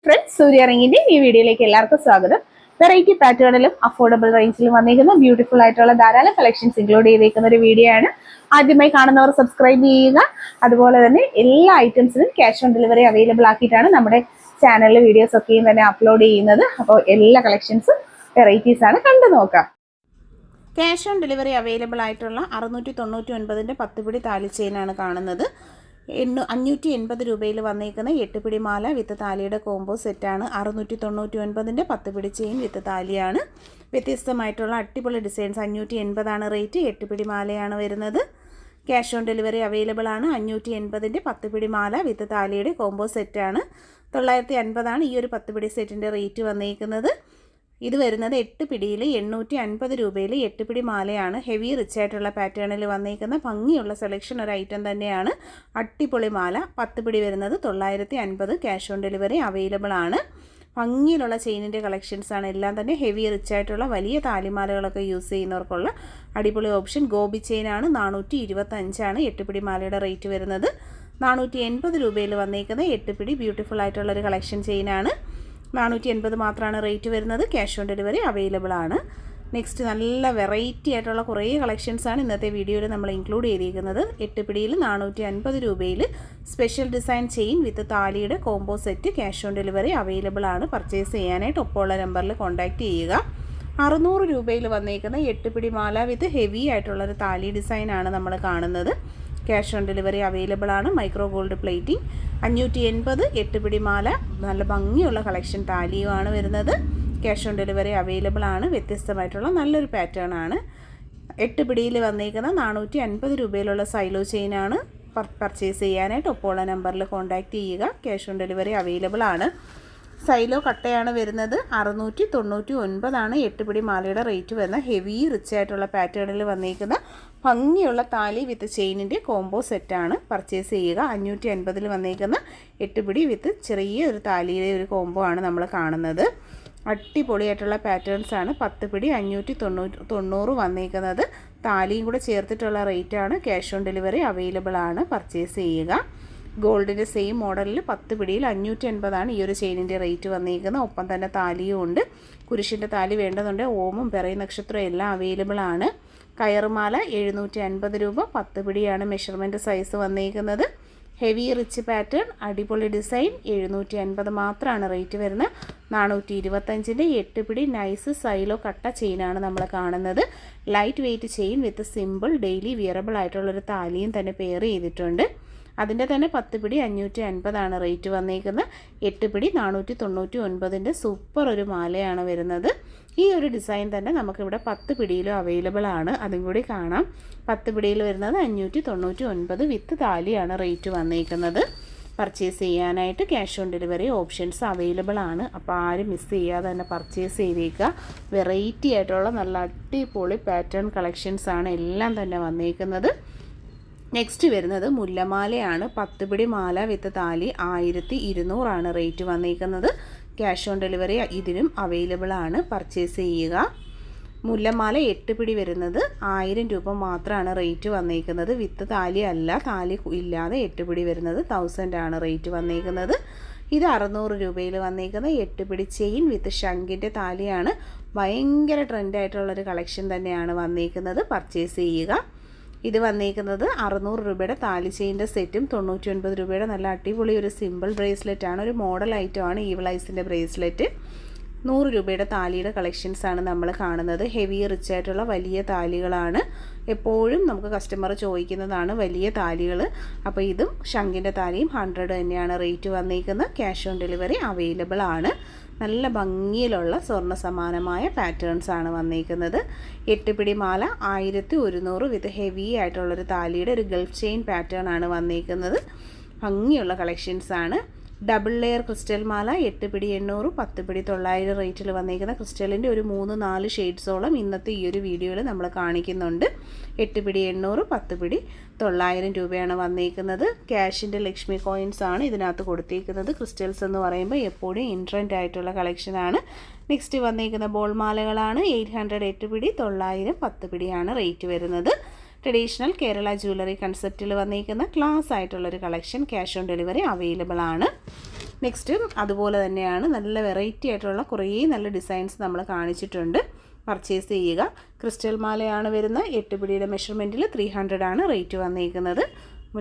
Friends, സൂര്യ റിങ്ങിന്റെ ഈ വീഡിയോയിലേക്ക് എല്ലാവർക്കും സ്വാഗതം. വെറൈറ്റി പാറ്റേണിലും അഫോർഡബിൾ റേഞ്ചിലും വന്നിരിക്കുന്ന ബ്യൂട്ടിഫുൾ ആയിട്ടുള്ള ധാരാളം കളക്ഷൻസ് ഇൻക്ലൂഡ് ചെയ്തിരിക്കുന്ന ഒരു വീഡിയോ ആണ്. ആദ്യമായി കാണുന്നവർ സബ്സ്ക്രൈബ് ചെയ്യുക. അതുപോലെ തന്നെ എല്ലാ ഐറ്റംസിനും ക്യാഷ് ഓൺ ഡെലിവറി അവൈലബിൾ ആക്കിയിട്ടാണ് നമ്മുടെ ചാനലിൽ വീഡിയോസ് ഒക്കെയും തന്നെ അപ്ലോഡ് ചെയ്യുന്നത്. അപ്പോൾ എല്ലാ കളക്ഷൻസും വെറൈറ്റീസ് ആണ്, കണ്ടു നോക്കാം. ക്യാഷ് ഓൺ ഡെലിവറി അവൈലബിൾ ആയിട്ടുള്ള 699 10 പിടി താലി ചെയിനാണ് കാണുന്നത്. 580 രൂപയിൽ വന്നേക്കുന്ന 8 പിടി മാല വിത്ത് താലിയുടെ കോംബോ സെറ്റാണ്. 699 10 പിടി ചെയിൻ വിത്ത് താലിയാണ്. വ്യത്യസ്തമായിട്ടുള്ള അടിപൊളി ഡിസൈൻസ്. 580 റേറ്റ്. 8 പിടി മാലയാണ് വരുന്നത്. ക്യാഷ് ഓൺ ഡെലിവറി അവൈലബിൾ ആണ്. 580 10 പിടി മാല വിത്ത് താലിയുടെ കോംബോ സെറ്റാണ്. 950 ഈ ഒരു 10 പിടി സെറ്റിൻ്റെ റേറ്റ് വന്നേക്കുന്നത്. ഇത് വരുന്നത് 8 പിടിയിൽ 850 രൂപയിൽ 8 പിടി മാലയാണ്. ഹെവി റിച്ച് ആയിട്ടുള്ള പാറ്റേണിൽ വന്നേക്കുന്ന ഭംഗിയുള്ള സെലക്ഷൻ ഒരു ഐറ്റം തന്നെയാണ്. അടിപൊളി മാല 10 പിടി വരുന്നത് 950. ക്യാഷ് ഓൺ ഡെലിവറി അവൈലബിൾ ആണ്. ഭംഗിയിലുള്ള ചെയിനിൻ്റെ കളക്ഷൻസാണ് എല്ലാം തന്നെ. ഹെവി റിച്ച് ആയിട്ടുള്ള വലിയ താലിമാലകളൊക്കെ യൂസ് ചെയ്യുന്നവർക്കുള്ള അടിപൊളി ഓപ്ഷൻ. ഗോബി ചെയിനാണ്. 425 8 പിടി മാലയുടെ റേറ്റ് വരുന്നത്. 480 രൂപയിൽ വന്നേക്കുന്ന 8 പിടി ബ്യൂട്ടിഫുൾ ആയിട്ടുള്ളൊരു കളക്ഷൻ ചെയിനാണ്. 480 മാത്രമാണ് റേറ്റ് വരുന്നത്. ക്യാഷ് ഓൺ ഡെലിവറി അവൈലബിൾ ആണ്. നെക്സ്റ്റ് നല്ല വെറൈറ്റി ആയിട്ടുള്ള കുറേ കളക്ഷൻസാണ് ഇന്നത്തെ വീഡിയോയിൽ നമ്മൾ ഇൻക്ലൂഡ് ചെയ്തിരിക്കുന്നത്. 8 പിടിയിൽ 450 രൂപയിൽ സ്പെഷ്യൽ ഡിസൈൻ ചെയിൻ വിത്ത് താലിയുടെ combo set cash on delivery available ആണ്. പർച്ചേസ് ചെയ്യാനായിട്ട് ഒപ്പമുള്ള നമ്പറിൽ കോൺടാക്റ്റ് ചെയ്യുക. 600 രൂപയിൽ വന്നേക്കുന്ന 8 പിടി മാല വിത്ത് ഹെവി ആയിട്ടുള്ളൊരു താലി ഡിസൈനാണ് നമ്മൾ കാണുന്നത്. ക്യാഷ് ഓൺ ഡെലിവറി അവൈലബിൾ ആണ്. Micro gold plating. 580 8 പിടി മാല. നല്ല ഭംഗിയുള്ള കളക്ഷൻ താലിയുമാണ് വരുന്നത്. ക്യാഷ് ഓൺ ഡെലിവറി അവൈലബിൾ ആണ്. വ്യത്യസ്തമായിട്ടുള്ള നല്ലൊരു പാറ്റേൺ ആണ്. 8 പിടിയിൽ വന്നേക്കുന്ന 450 രൂപയിലുള്ള സൈലോ ചെയിനാണ്. പർച്ചേസ് ചെയ്യാനായിട്ട് ഒപ്പമുള്ള നമ്പറിൽ കോൺടാക്റ്റ് ചെയ്യുക. ക്യാഷ് ഓൺ ഡെലിവറി അവൈലബിൾ ആണ്. സൈലോ കട്ടയാണ് വരുന്നത്. 699 8 പിടി മാലയുടെ റേറ്റ് വരുന്ന ഹെവി റിച്ച് ആയിട്ടുള്ള പാറ്റേണിൽ വന്നേക്കുന്ന ഭംഗിയുള്ള താലി വിത്ത് ചെയിനിൻ്റെ കോംബോ സെറ്റാണ്. പർച്ചേസ് ചെയ്യുക. 550 വന്നേക്കുന്ന 8 പിടി വിത്ത് ചെറിയ ഒരു താലിയിലെ ഒരു കോംബോ ആണ് നമ്മൾ കാണുന്നത്. അടിപൊളിയായിട്ടുള്ള പാറ്റേൺസാണ്. 10 പിടി 590 വന്നേക്കുന്നത്. താലിയും കൂടെ ചേർത്തിട്ടുള്ള റേറ്റാണ്. ക്യാഷ് ഓൺ ഡെലിവറി അവൈലബിൾ ആണ്. പർച്ചേസ് ചെയ്യുക. ഗോൾഡിൻ്റെ സെയിം മോഡലിൽ 10 പിടിയിൽ 580 ഈ ഒരു ചെയിനിൻ്റെ റേറ്റ് വന്നിരിക്കുന്നത്. ഒപ്പം തന്നെ താലിയും ഉണ്ട്. കുരിശിൻ്റെ താലി വേണ്ടതുണ്ട്. ഓമും പിറവി നക്ഷത്രവും എല്ലാം അവൈലബിൾ ആണ്. കയറുമാല 750 രൂപ. 10 പിടിയാണ് മെഷർമെൻറ്റ് സൈസ് വന്നിരിക്കുന്നത്. ഹെവി റിച്ച് പാറ്റേൺ അടിപൊളി ഡിസൈൻ. 750 മാത്രമാണ് റേറ്റ് വരുന്നത്. 425 8 പിടി നൈസ് സൈലോ കട്ട ചെയിനാണ് നമ്മൾ കാണുന്നത്. Light weight chain with simple daily wearable ആയിട്ടുള്ളൊരു താലിയും തന്നെ പെയർ ചെയ്തിട്ടുണ്ട്. അതിൻ്റെ തന്നെ 10 പിടി 550 റേറ്റ് വന്നേക്കുന്നത്. 8 പിടി 499 സൂപ്പർ ഒരു മാലയാണ് വരുന്നത്. ഈ ഒരു ഡിസൈൻ തന്നെ നമുക്കിവിടെ 10 പിടിയിലും അവൈലബിൾ ആണ്. അതും കൂടി കാണാം. 10 പിടിയിൽ വരുന്നത് 599 വിത്ത് താലിയാണ് റേറ്റ് വന്നേക്കുന്നത്. പർച്ചേസ് ചെയ്യാനായിട്ട് cash on delivery options available ആണ്. അപ്പോൾ ആരും മിസ് ചെയ്യാതെ തന്നെ പർച്ചേസ് ചെയ്തേക്കുക. വെറൈറ്റി ആയിട്ടുള്ള നല്ല അടിപൊളി പാറ്റേൺ കളക്ഷൻസാണ് എല്ലാം തന്നെ വന്നേക്കുന്നത്. നെക്സ്റ്റ് വരുന്നത് മുല്ലമാലയാണ്. 10 പിടി മാല വിത്ത് താലി 1200 റേറ്റ് വന്നിരിക്കുന്നത്. ക്യാഷ് ഓൺ ഡെലിവറി ഇതിനും അവൈലബിൾ ആണ്. പർച്ചേസ് ചെയ്യുക. മുല്ലമാല 8 പിടി വരുന്നത് 1000 രൂപ മാത്രമാണ് റേറ്റ് വന്നിരിക്കുന്നത്. വിത്ത് താലി അല്ല, താലി ഇല്ലാതെ 8 പിടി വരുന്നത് 1000 റേറ്റ് വന്നിരിക്കുന്നത്. ഇത് 600 രൂപയിൽ വന്നിരിക്കുന്ന 8 പിടി ചെയിൻ വിത്ത് ശംഖിൻ്റെ താലിയാണ്. ഭയങ്കര ട്രെൻഡായിട്ടുള്ളൊരു കളക്ഷൻ തന്നെയാണ് വന്നിരിക്കുന്നത്. പർച്ചേസ് ചെയ്യുക. ഇത് വന്നിരിക്കുന്നത് 600 രൂപയുടെ താലി ചെയിൻ്റെ സെറ്റും 99 രൂപയുടെ നല്ല അടിപൊളി ഒരു സിമ്പിൾ ബ്രേസ്ലെറ്റാണ്. ഒരു മോഡൽ ഐറ്റമാണ് ഈവളൈസിൻ്റെ ബ്രേസ്ലെറ്റ്. 100 രൂപയുടെ താലിയുടെ കളക്ഷൻസാണ് നമ്മൾ കാണുന്നത്. ഹെവി റിച്ച് ആയിട്ടുള്ള വലിയ താലികളാണ്. എപ്പോഴും നമുക്ക് കസ്റ്റമർ ചോദിക്കുന്നതാണ് വലിയ താലികൾ. അപ്പോൾ ഇതും ശംഖിൻ്റെ താലിയും 100 തന്നെയാണ് റേറ്റ് വന്നിരിക്കുന്നത്. ക്യാഷ് ഓൺ ഡെലിവറി അവൈലബിൾ ആണ്. നല്ല ഭംഗിയിലുള്ള സ്വർണ്ണ സമാനമായ പാറ്റേൺസാണ് വന്നിരിക്കുന്നത്. 8 പിടി മാല 1100 വിത്ത് ഹെവി ആയിട്ടുള്ളൊരു താലിയുടെ ഒരു ഗൾഫ് ചെയിൻ പാറ്റേൺ ആണ് വന്നിരിക്കുന്നത്. ഭംഗിയുള്ള കളക്ഷൻസാണ്. ഡബിൾ ലെയർ ക്രിസ്റ്റൽ മാല 8 പിടി 800 10 പിടി 900 റേറ്റിൽ വന്നിരിക്കുന്ന ക്രിസ്റ്റലിൻ്റെ ഒരു 3-4 ഷെയ്ഡ്സോളം ഇന്നത്തെ ഈ ഒരു വീഡിയോയിൽ നമ്മൾ കാണിക്കുന്നുണ്ട്. 8 പിടി 800 10 പിടി 900 രൂപയാണ് വന്നിരിക്കുന്നത്. ക്യാഷിൻ്റെ ലക്ഷ്മി കോയിൻസ് ആണ് ഇതിനകത്ത് കൊടുത്തിരിക്കുന്നത്. ക്രിസ്റ്റൽസ് എന്ന് പറയുമ്പോൾ എപ്പോഴും ഇൻട്രൻഡ് ആയിട്ടുള്ള കളക്ഷനാണ്. നെക്സ്റ്റ് വന്നിരിക്കുന്ന ബോൾ മാലകളാണ്. 800 8 പിടി 900 10 പിടിയാണ് റേറ്റ് വരുന്നത്. ട്രഡീഷണൽ കേരള ജ്വല്ലറി കൺസെപ്റ്റിൽ വന്നിരിക്കുന്ന ക്ലാസ് ആയിട്ടുള്ളൊരു collection. Cash on delivery available ആണ്. നെക്സ്റ്റ് അതുപോലെ തന്നെയാണ് നല്ല വെറൈറ്റി ആയിട്ടുള്ള കുറേ നല്ല ഡിസൈൻസ് നമ്മൾ കാണിച്ചിട്ടുണ്ട്. പർച്ചേസ് ചെയ്യുക. ക്രിസ്റ്റൽ മാലയാണ് വരുന്നത്. 8 പിടിയുടെ മെഷർമെൻറ്റിൽ 300 ആണ് റേറ്റ് വന്നിരിക്കുന്നത്.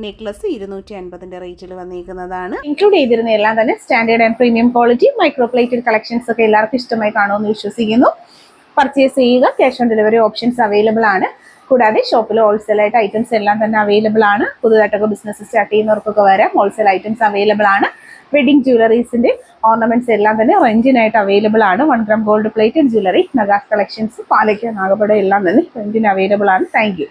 നെക്ലസ് 250 റേറ്റിൽ വന്നിരിക്കുന്നതാണ്. ഇൻക്ലൂഡ് ചെയ്തിരുന്ന എല്ലാം തന്നെ standard and premium quality micro plated collections ഒക്കെ എല്ലാവർക്കും ഇഷ്ടമായി കാണുമെന്ന് വിശ്വസിക്കുന്നു. പർച്ചേസ് ചെയ്യുക. Cash on delivery options available ആണ്. കൂടാതെ ഷോപ്പിൽ ഹോൾസെയിലായിട്ട് ഐറ്റംസ് എല്ലാം തന്നെ അവൈലബിൾ ആണ്. പുതുതായിട്ടൊക്കെ ബിസിനസ് സ്റ്റാർട്ട് ചെയ്യുന്നവർക്കൊക്കെ വരാം. ഹോൾസെയിൽ ഐറ്റംസ് അവൈലബിൾ ആണ്. വെഡിങ് ജ്വല്ലറീസിന്റെ ഓർണമെന്റ്സ് എല്ലാം തന്നെ റെന്റിനായിട്ട് അവൈലബിൾ ആണ്. 1 gram ഗോൾഡ് പ്ലേറ്റഡ് ജ്വല്ലറി, നഗാസ് കളക്ഷൻസ്, പാലയ്ക്ക, നാഗപട എല്ലാം തന്നെ റെന്റിന് അവൈലബിൾ ആണ്. Thank U.